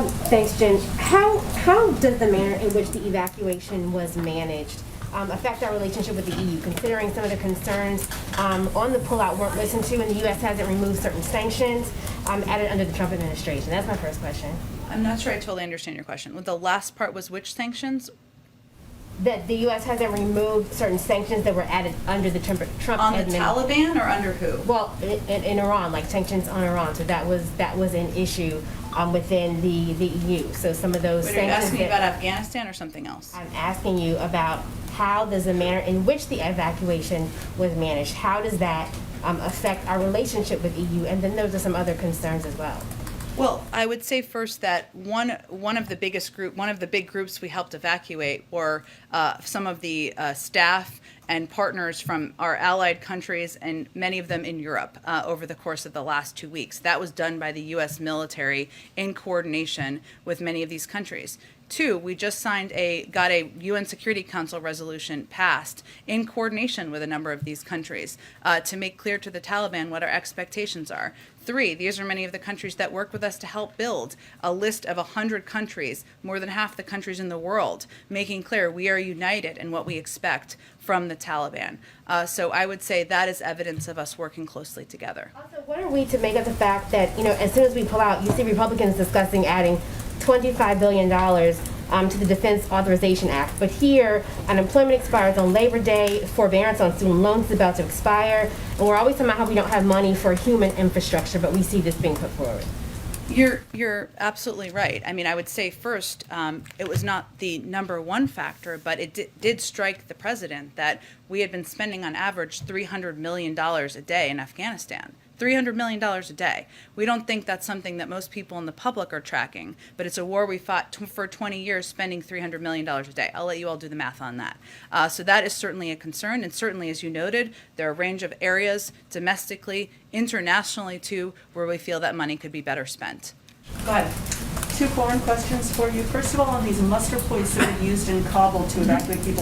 Thanks, Jen. How does the manner in which the evacuation was managed affect our relationship with the EU, considering some of the concerns on the pullout weren't listened to, and the U.S. hasn't removed certain sanctions added under the Trump administration? That's my first question. I'm not sure I totally understand your question. Well, the last part was which sanctions? That the U.S. hasn't removed certain sanctions that were added under the Trump On the administration. Taliban or under who? Well, in Iran, like sanctions on Iran. So that was an issue within the EU. So some of those Wait, are you sanctions. asking me about Afghanistan or something else? I'm asking you about how does the manner in which the evacuation was managed, how does that affect our relationship with EU? And then those are some other concerns as well. Well, I would say first that one of the big groups we helped evacuate were some of the staff and partners from our allied countries, and many of them in Europe over the course of the last 2 weeks. That was done by the U.S. military in coordination with many of these countries. Two, we just got a UN Security Council resolution passed in coordination with a number of these countries to make clear to the Taliban what our expectations are. Three, these are many of the countries that work with us to help build a list of 100 countries, more than half the countries in the world, making clear we are united in what we expect from the Taliban. So I would say that is evidence of us working closely together. Also, what are we to make of the fact that, as soon as we pull out, you see Republicans discussing adding $25 billion to the Defense Authorization Act. But here, unemployment expires on Labor Day, forbearance on student loans is about to expire, and we're always talking about how we don't have money for human infrastructure, but we see this being put forward. You're absolutely right. I mean, I would say first, it was not the number one factor, but it did strike the president that we had been spending on average $300 million a day in Afghanistan. $300 million a day. We don't think that's something that most people in the public are tracking, but it's a war we fought for 20 years, spending $300 million a day. I'll let you all do the math on that. So that is certainly a concern, and certainly, as you noted, there are a range of areas domestically, internationally too, where we feel that money could be better spent. Go ahead. Two foreign questions for you. First of all, on these muster points that are used in Kabul to evacuate people,